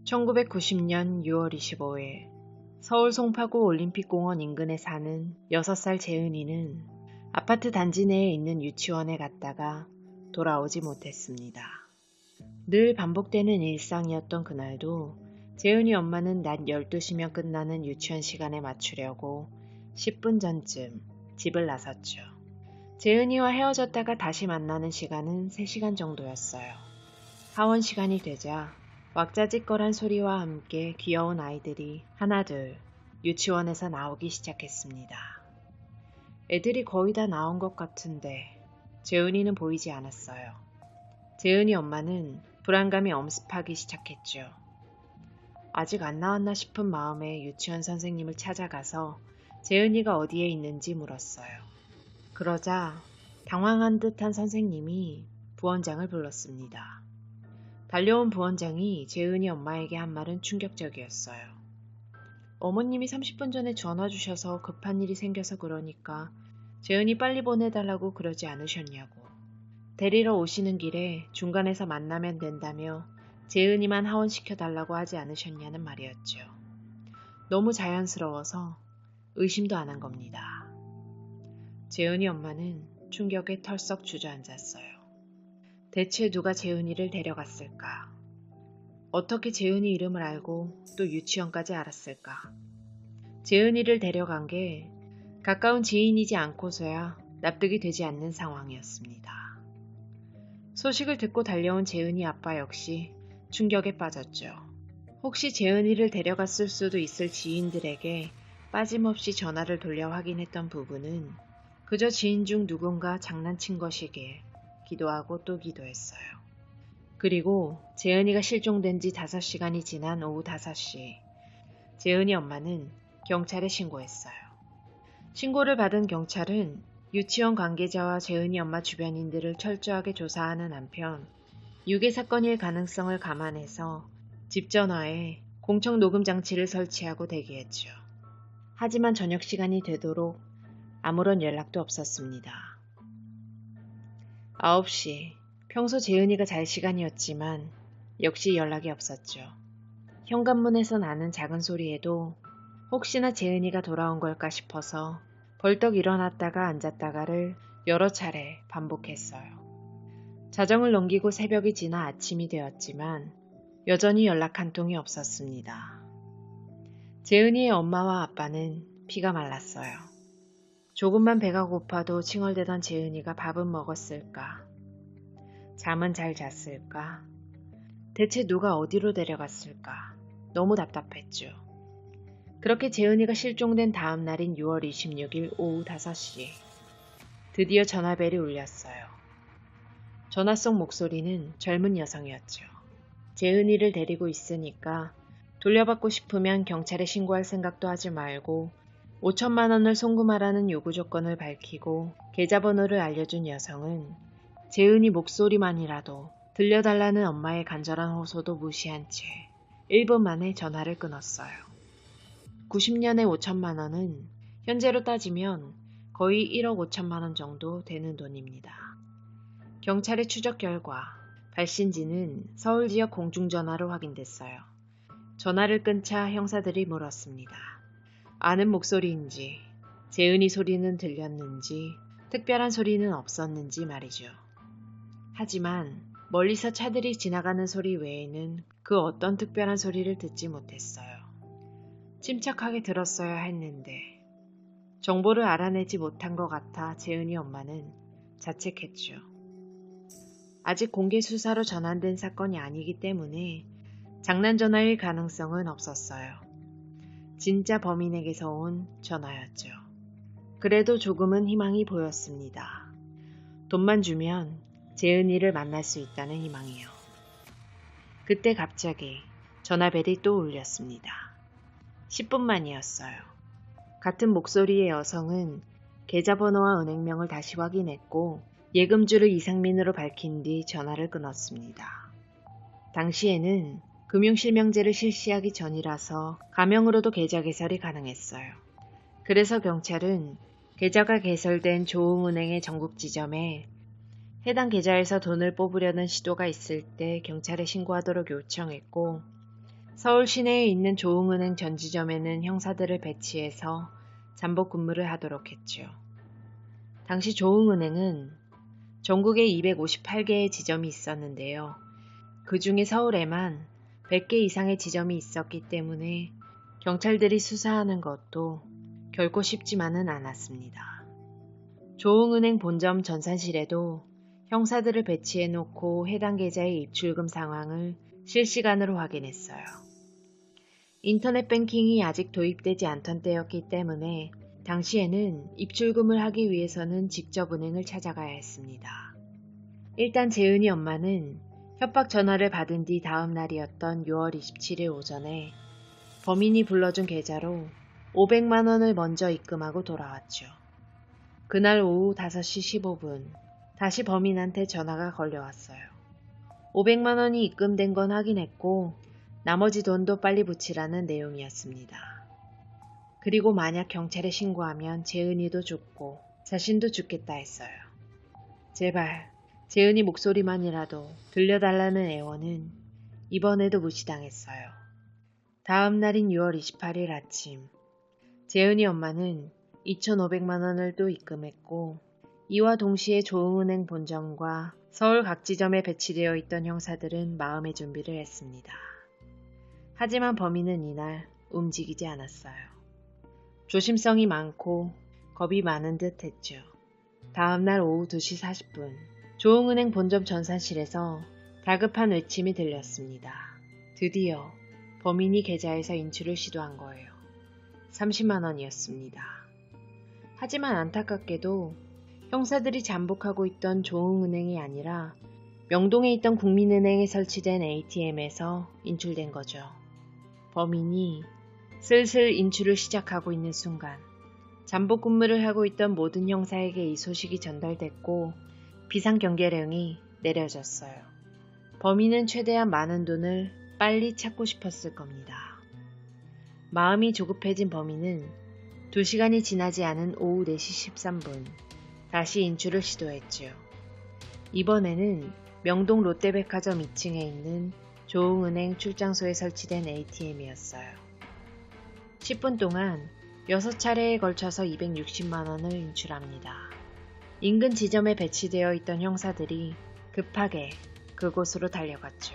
1990년 6월 25일 서울 송파구 올림픽공원 인근에 사는 6살 재은이는 아파트 단지 내에 있는 유치원에 갔다가 돌아오지 못했습니다. 늘 반복되는 일상이었던 그날도 재은이 엄마는 낮 12시면 끝나는 유치원 시간에 맞추려고 10분 전쯤 집을 나섰죠. 재은이와 헤어졌다가 다시 만나는 시간은 3시간 정도였어요. 하원 시간이 되자 왁자지껄한 소리와 함께 귀여운 아이들이 하나둘 유치원에서 나오기 시작했습니다. 애들이 거의 다 나온 것 같은데 재은이는 보이지 않았어요. 재은이 엄마는 불안감이 엄습하기 시작했죠. 아직 안 나왔나 싶은 마음에 유치원 선생님을 찾아가서 재은이가 어디에 있는지 물었어요. 그러자 당황한 듯한 선생님이 부원장을 불렀습니다. 달려온 부원장이 재은이 엄마에게 한 말은 충격적이었어요. 어머님이 30분 전에 전화 주셔서 급한 일이 생겨서 그러니까 재은이 빨리 보내달라고 그러지 않으셨냐고. 데리러 오시는 길에 중간에서 만나면 된다며 재은이만 하원시켜달라고 하지 않으셨냐는 말이었죠. 너무 자연스러워서 의심도 안 한 겁니다. 재은이 엄마는 충격에 털썩 주저앉았어요. 대체 누가 재은이를 데려갔을까? 어떻게 재은이 이름을 알고 또 유치원까지 알았을까? 재은이를 데려간 게 가까운 지인이지 않고서야 납득이 되지 않는 상황이었습니다. 소식을 듣고 달려온 재은이 아빠 역시 충격에 빠졌죠. 혹시 재은이를 데려갔을 수도 있을 지인들에게 빠짐없이 전화를 돌려 확인했던 부부는 그저 지인 중 누군가 장난친 것이길 기도하고 또 기도했어요. 그리고 재은이가 실종된 지 5시간이 지난 오후 5시 재은이 엄마는 경찰에 신고했어요. 신고를 받은 경찰은 유치원 관계자와 재은이 엄마 주변인들을 철저하게 조사하는 한편 유괴 사건일 가능성을 감안해서 집 전화에 공청 녹음 장치를 설치하고 대기했죠. 하지만 저녁 시간이 되도록 아무런 연락도 없었습니다. 9시, 평소 재은이가 잘 시간이었지만 역시 연락이 없었죠. 현관문에서 나는 작은 소리에도 혹시나 재은이가 돌아온 걸까 싶어서 벌떡 일어났다가 앉았다가를 여러 차례 반복했어요. 자정을 넘기고 새벽이 지나 아침이 되었지만 여전히 연락 한 통이 없었습니다. 재은이의 엄마와 아빠는 피가 말랐어요. 조금만 배가 고파도 칭얼대던 재은이가 밥은 먹었을까? 잠은 잘 잤을까? 대체 누가 어디로 데려갔을까? 너무 답답했죠. 그렇게 재은이가 실종된 다음 날인 6월 26일 오후 5시 드디어 전화벨이 울렸어요. 전화 속 목소리는 젊은 여성이었죠. 재은이를 데리고 있으니까 돌려받고 싶으면 경찰에 신고할 생각도 하지 말고 5천만 원을 송금하라는 요구 조건을 밝히고 계좌번호를 알려준 여성은 재은이 목소리만이라도 들려달라는 엄마의 간절한 호소도 무시한 채 1분 만에 전화를 끊었어요. 90년에 5천만 원은 현재로 따지면 거의 1억 5천만 원 정도 되는 돈입니다. 경찰의 추적 결과 발신지는 서울 지역 공중전화로 확인됐어요. 전화를 끊자 형사들이 물었습니다. 아는 목소리인지, 재은이 소리는 들렸는지, 특별한 소리는 없었는지 말이죠. 하지만 멀리서 차들이 지나가는 소리 외에는 그 어떤 특별한 소리를 듣지 못했어요. 침착하게 들었어야 했는데 정보를 알아내지 못한 것 같아 재은이 엄마는 자책했죠. 아직 공개 수사로 전환된 사건이 아니기 때문에 장난 전화일 가능성은 없었어요. 진짜 범인에게서 온 전화였죠. 그래도 조금은 희망이 보였습니다. 돈만 주면 재은이를 만날 수 있다는 희망이요. 그때 갑자기 전화벨이 또 울렸습니다. 10분만이었어요. 같은 목소리의 여성은 계좌번호와 은행명을 다시 확인했고 예금주를 이상민으로 밝힌 뒤 전화를 끊었습니다. 당시에는 금융실명제를 실시하기 전이라서 가명으로도 계좌 개설이 가능했어요. 그래서 경찰은 계좌가 개설된 조흥은행의 전국 지점에 해당 계좌에서 돈을 뽑으려는 시도가 있을 때 경찰에 신고하도록 요청했고 서울 시내에 있는 조흥은행 전지점에는 형사들을 배치해서 잠복 근무를 하도록 했죠. 당시 조흥은행은 전국에 258개의 지점이 있었는데요. 그 중에 서울에만 100개 이상의 지점이 있었기 때문에 경찰들이 수사하는 것도 결코 쉽지만은 않았습니다. 조흥은행 본점 전산실에도 형사들을 배치해놓고 해당 계좌의 입출금 상황을 실시간으로 확인했어요. 인터넷 뱅킹이 아직 도입되지 않던 때였기 때문에 당시에는 입출금을 하기 위해서는 직접 은행을 찾아가야 했습니다. 일단 재은이 엄마는 협박 전화를 받은 뒤 다음 날이었던 6월 27일 오전에 범인이 불러준 계좌로 500만 원을 먼저 입금하고 돌아왔죠. 그날 오후 5시 15분 다시 범인한테 전화가 걸려왔어요. 500만 원이 입금된 건 확인했고 나머지 돈도 빨리 붙이라는 내용이었습니다. 그리고 만약 경찰에 신고하면 재은이도 죽고 자신도 죽겠다 했어요. 제발 재은이 목소리만이라도 들려달라는 애원은 이번에도 무시당했어요. 다음 날인 6월 28일 아침 재은이 엄마는 2,500만 원을 또 입금했고 이와 동시에 조흥은행 본점과 서울 각 지점에 배치되어 있던 형사들은 마음의 준비를 했습니다. 하지만 범인은 이날 움직이지 않았어요. 조심성이 많고 겁이 많은 듯 했죠. 다음날 오후 2시 40분 조흥은행 본점 전산실에서 다급한 외침이 들렸습니다. 드디어 범인이 계좌에서 인출을 시도한 거예요. 30만 원이었습니다. 하지만 안타깝게도 형사들이 잠복하고 있던 조흥은행이 아니라 명동에 있던 국민은행에 설치된 ATM에서 인출된 거죠. 범인이 슬슬 인출을 시작하고 있는 순간 잠복 근무를 하고 있던 모든 형사에게 이 소식이 전달됐고 비상경계령이 내려졌어요. 범인은 최대한 많은 돈을 빨리 찾고 싶었을 겁니다. 마음이 조급해진 범인은 2시간이 지나지 않은 오후 4시 13분 다시 인출을 시도했죠. 이번에는 명동 롯데백화점 2층에 있는 조흥은행 출장소에 설치된 ATM이었어요. 10분 동안 6차례에 걸쳐서 260만 원을 인출합니다. 인근 지점에 배치되어 있던 형사들이 급하게 그곳으로 달려갔죠.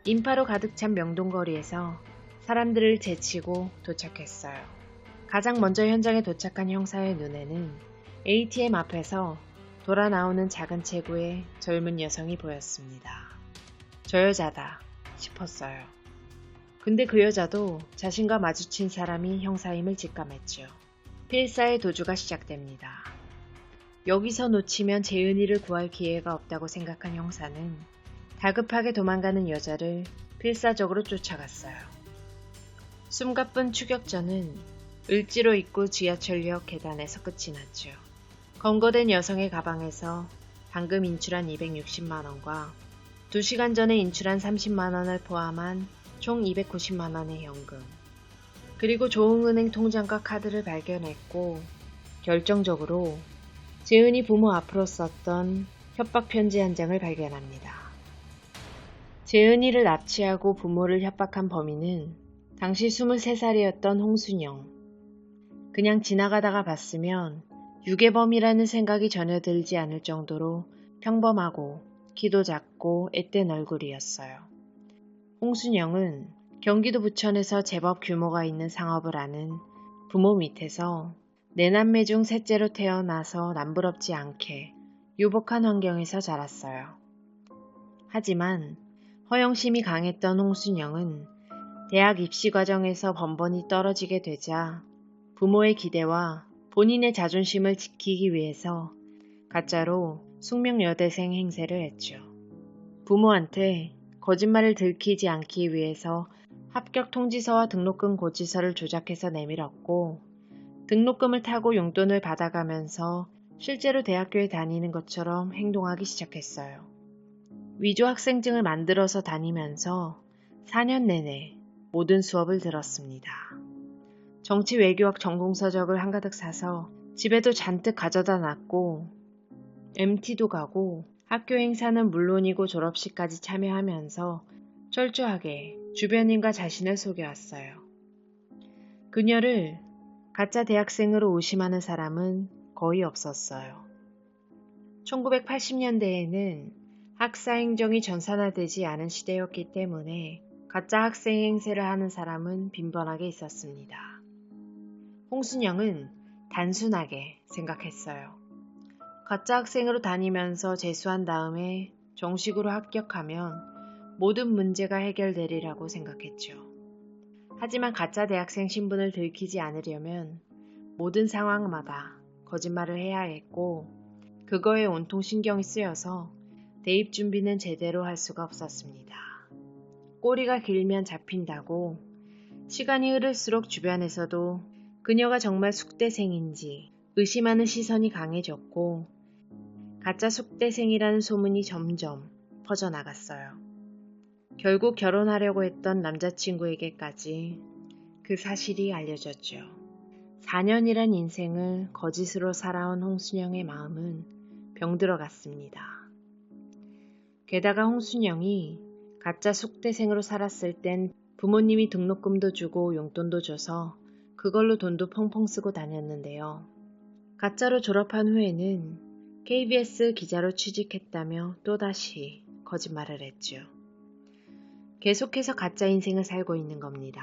인파로 가득 찬 명동거리에서 사람들을 제치고 도착했어요. 가장 먼저 현장에 도착한 형사의 눈에는 ATM 앞에서 돌아 나오는 작은 체구의 젊은 여성이 보였습니다. 저 여자다 싶었어요. 근데 그 여자도 자신과 마주친 사람이 형사임을 직감했죠. 필사의 도주가 시작됩니다. 여기서 놓치면 재은이를 구할 기회가 없다고 생각한 형사는 다급하게 도망가는 여자를 필사적으로 쫓아갔어요. 숨가쁜 추격전은 을지로 입구 지하철역 계단에서 끝이 났죠. 검거된 여성의 가방에서 방금 인출한 260만원과 2시간 전에 인출한 30만원을 포함한 총 290만원의 현금, 그리고 조흥은행 통장과 카드를 발견했고 결정적으로 재은이 부모 앞으로 썼던 협박 편지 한 장을 발견합니다. 재은이를 납치하고 부모를 협박한 범인은 당시 23살이었던 홍순영. 그냥 지나가다가 봤으면 유괴범이라는 생각이 전혀 들지 않을 정도로 평범하고 키도 작고 앳된 얼굴이었어요. 홍순영은 경기도 부천에서 제법 규모가 있는 상업을 하는 부모 밑에서 내남매 중 셋째로 태어나서 남부럽지 않게 유복한 환경에서 자랐어요. 하지만 허영심이 강했던 홍순영은 대학 입시 과정에서 번번이 떨어지게 되자 부모의 기대와 본인의 자존심을 지키기 위해서 가짜로 숙명여대생 행세를 했죠. 부모한테 거짓말을 들키지 않기 위해서 합격 통지서와 등록금 고지서를 조작해서 내밀었고 등록금을 타고 용돈을 받아가면서 실제로 대학교에 다니는 것처럼 행동하기 시작했어요. 위조 학생증을 만들어서 다니면서 4년 내내 모든 수업을 들었습니다. 정치 외교학 전공서적을 한가득 사서 집에도 잔뜩 가져다 놨고 MT도 가고 학교 행사는 물론이고 졸업식까지 참여하면서 철저하게 주변인과 자신을 속여왔어요. 그녀를 가짜 대학생으로 의심하는 사람은 거의 없었어요. 1980년대에는 학사행정이 전산화되지 않은 시대였기 때문에 가짜 학생 행세를 하는 사람은 빈번하게 있었습니다. 홍순영은 단순하게 생각했어요. 가짜 학생으로 다니면서 재수한 다음에 정식으로 합격하면 모든 문제가 해결되리라고 생각했죠. 하지만 가짜 대학생 신분을 들키지 않으려면 모든 상황마다 거짓말을 해야 했고 그거에 온통 신경이 쓰여서 대입 준비는 제대로 할 수가 없었습니다. 꼬리가 길면 잡힌다고 시간이 흐를수록 주변에서도 그녀가 정말 숙대생인지 의심하는 시선이 강해졌고 가짜 숙대생이라는 소문이 점점 퍼져나갔어요. 결국 결혼하려고 했던 남자친구에게까지 그 사실이 알려졌죠. 4년이란 인생을 거짓으로 살아온 홍순영의 마음은 병들어갔습니다. 게다가 홍순영이 가짜 숙대생으로 살았을 땐 부모님이 등록금도 주고 용돈도 줘서 그걸로 돈도 펑펑 쓰고 다녔는데요. 가짜로 졸업한 후에는 KBS 기자로 취직했다며 또다시 거짓말을 했죠. 계속해서 가짜 인생을 살고 있는 겁니다.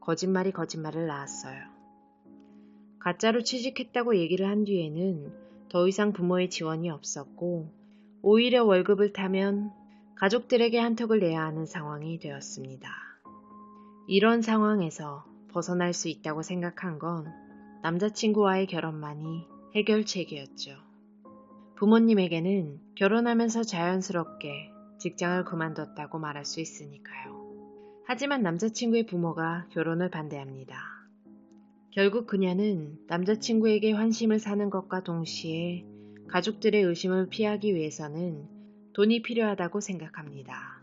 거짓말이 거짓말을 낳았어요. 가짜로 취직했다고 얘기를 한 뒤에는 더 이상 부모의 지원이 없었고 오히려 월급을 타면 가족들에게 한턱을 내야 하는 상황이 되었습니다. 이런 상황에서 벗어날 수 있다고 생각한 건 남자친구와의 결혼만이 해결책이었죠. 부모님에게는 결혼하면서 자연스럽게 직장을 그만뒀다고 말할 수 있으니까요. 하지만 남자친구의 부모가 결혼을 반대합니다. 결국 그녀는 남자친구에게 환심을 사는 것과 동시에 가족들의 의심을 피하기 위해서는 돈이 필요하다고 생각합니다.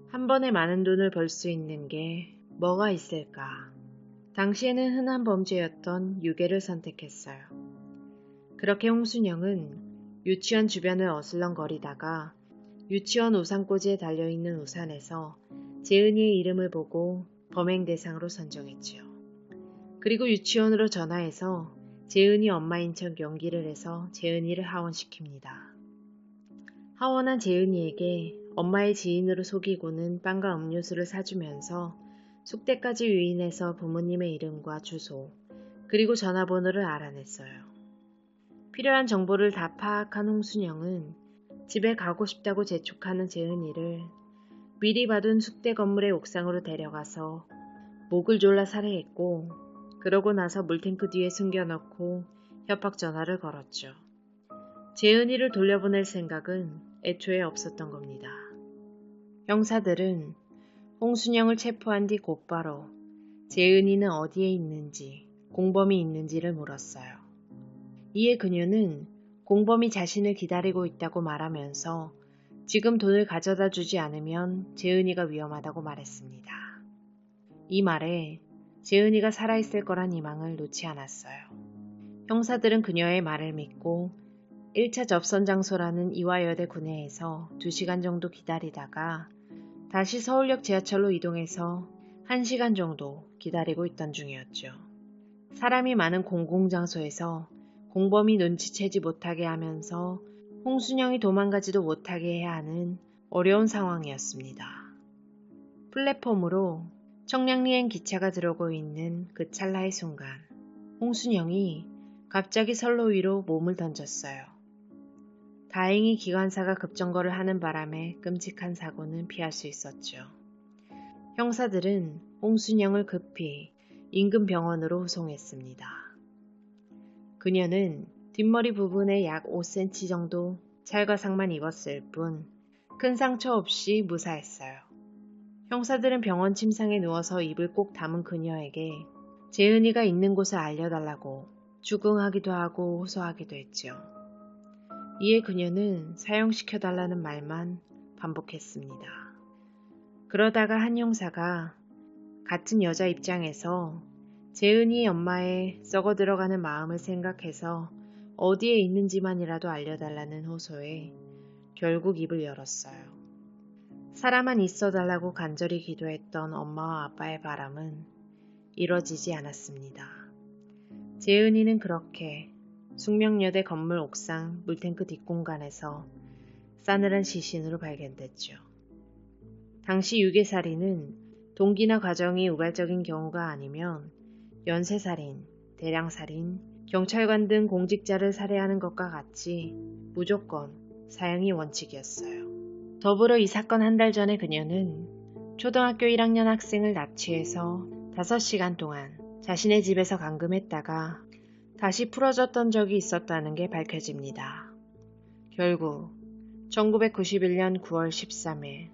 한 번에 많은 돈을 벌 수 있는 게 뭐가 있을까? 당시에는 흔한 범죄였던 유괴를 선택했어요. 그렇게 홍순영은 유치원 주변을 어슬렁거리다가 유치원 우산꽂이에 달려있는 우산에서 재은이의 이름을 보고 범행 대상으로 선정했죠. 그리고 유치원으로 전화해서 재은이 엄마인 척 연기를 해서 재은이를 하원시킵니다. 하원한 재은이에게 엄마의 지인으로 속이고는 빵과 음료수를 사주면서 숙대까지 유인해서 부모님의 이름과 주소 그리고 전화번호를 알아냈어요. 필요한 정보를 다 파악한 홍순영은 집에 가고 싶다고 재촉하는 재은이를 미리 받은 숙대 건물의 옥상으로 데려가서 목을 졸라 살해했고 그러고 나서 물탱크 뒤에 숨겨넣고 협박 전화를 걸었죠. 재은이를 돌려보낼 생각은 애초에 없었던 겁니다. 형사들은 홍순영을 체포한 뒤 곧바로 재은이는 어디에 있는지 공범이 있는지를 물었어요. 이에 그녀는 공범이 자신을 기다리고 있다고 말하면서 지금 돈을 가져다 주지 않으면 재은이가 위험하다고 말했습니다. 이 말에 재은이가 살아있을 거란 희망을 놓지 않았어요. 형사들은 그녀의 말을 믿고 1차 접선 장소라는 이화여대 구내에서 2시간 정도 기다리다가 다시 서울역 지하철로 이동해서 1시간 정도 기다리고 있던 중이었죠. 사람이 많은 공공장소에서 공범이 눈치채지 못하게 하면서 홍순영이 도망가지도 못하게 해야 하는 어려운 상황이었습니다. 플랫폼으로 청량리행 기차가 들어오고 있는 그 찰나의 순간 홍순영이 갑자기 선로 위로 몸을 던졌어요. 다행히 기관사가 급정거를 하는 바람에 끔찍한 사고는 피할 수 있었죠. 형사들은 홍순영을 급히 인근 병원으로 후송했습니다. 그녀는 뒷머리 부분에 약 5cm 정도 찰과상만 입었을 뿐 큰 상처 없이 무사했어요. 형사들은 병원 침상에 누워서 입을 꼭 다문 그녀에게 재은이가 있는 곳을 알려달라고 주궁하기도 하고 호소하기도 했죠. 이에 그녀는 사형시켜달라는 말만 반복했습니다. 그러다가 한 형사가 같은 여자 입장에서 재은이의 엄마의 썩어 들어가는 마음을 생각해서 어디에 있는지만이라도 알려달라는 호소에 결국 입을 열었어요. 살아만 있어달라고 간절히 기도했던 엄마와 아빠의 바람은 이뤄지지 않았습니다. 재은이는 그렇게 숙명여대 건물 옥상 물탱크 뒷공간에서 싸늘한 시신으로 발견됐죠. 당시 유괴살인은 동기나 과정이 우발적인 경우가 아니면 연쇄살인, 대량살인, 경찰관 등 공직자를 살해하는 것과 같이 무조건 사형이 원칙이었어요. 더불어 이 사건 한 달 전에 그녀는 초등학교 1학년 학생을 납치해서 5시간 동안 자신의 집에서 감금했다가 다시 풀어졌던 적이 있었다는 게 밝혀집니다. 결국 1991년 9월 13일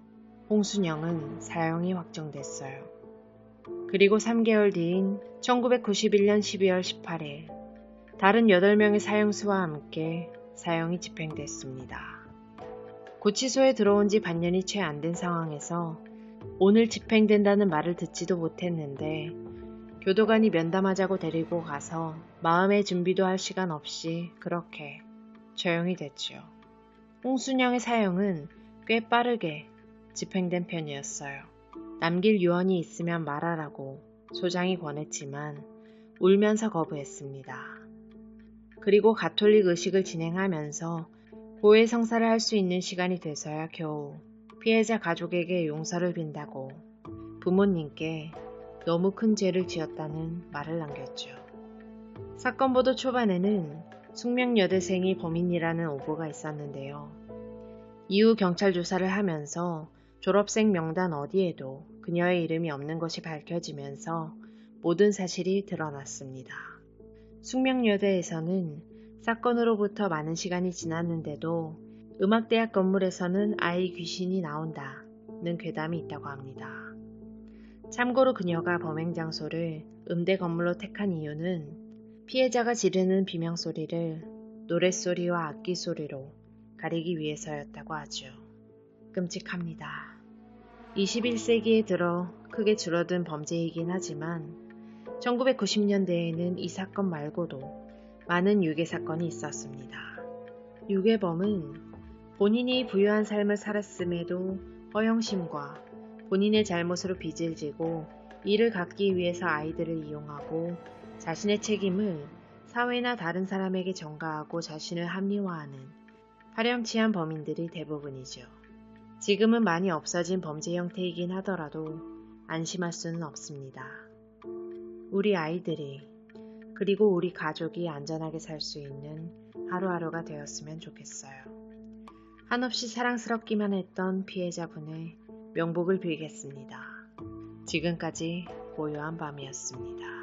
홍순영은 사형이 확정됐어요. 그리고 3개월 뒤인 1991년 12월 18일 다른 8명의 사형수와 함께 사형이 집행됐습니다. 구치소에 들어온 지 반년이 채 안 된 상황에서 오늘 집행된다는 말을 듣지도 못했는데 교도관이 면담하자고 데리고 가서 마음의 준비도 할 시간 없이 그렇게 처형이 됐죠. 홍순영의 사형은 꽤 빠르게 집행된 편이었어요. 남길 유언이 있으면 말하라고 소장이 권했지만 울면서 거부했습니다. 그리고 가톨릭 의식을 진행하면서 고해 성사를 할 수 있는 시간이 돼서야 겨우 피해자 가족에게 용서를 빈다고 부모님께 너무 큰 죄를 지었다는 말을 남겼죠. 사건 보도 초반에는 숙명여대생이 범인이라는 오보가 있었는데요. 이후 경찰 조사를 하면서 졸업생 명단 어디에도 그녀의 이름이 없는 것이 밝혀지면서 모든 사실이 드러났습니다. 숙명여대에서는 사건으로부터 많은 시간이 지났는데도 음악대학 건물에서는 아이 귀신이 나온다는 괴담이 있다고 합니다. 참고로 그녀가 범행 장소를 음대 건물로 택한 이유는 피해자가 지르는 비명소리를 노랫소리와 악기소리로 가리기 위해서였다고 하죠. 끔찍합니다. 21세기에 들어 크게 줄어든 범죄이긴 하지만 1990년대에는 이 사건 말고도 많은 유괴 사건이 있었습니다. 유괴범은 본인이 부유한 삶을 살았음에도 허영심과 본인의 잘못으로 빚을 지고 이를 갚기 위해서 아이들을 이용하고 자신의 책임을 사회나 다른 사람에게 전가하고 자신을 합리화하는 파렴치한 범인들이 대부분이죠. 지금은 많이 없어진 범죄 형태이긴 하더라도 안심할 수는 없습니다. 우리 아이들이 그리고 우리 가족이 안전하게 살 수 있는 하루하루가 되었으면 좋겠어요. 한없이 사랑스럽기만 했던 피해자분의 명복을 빌겠습니다. 지금까지 고요한 밤이었습니다.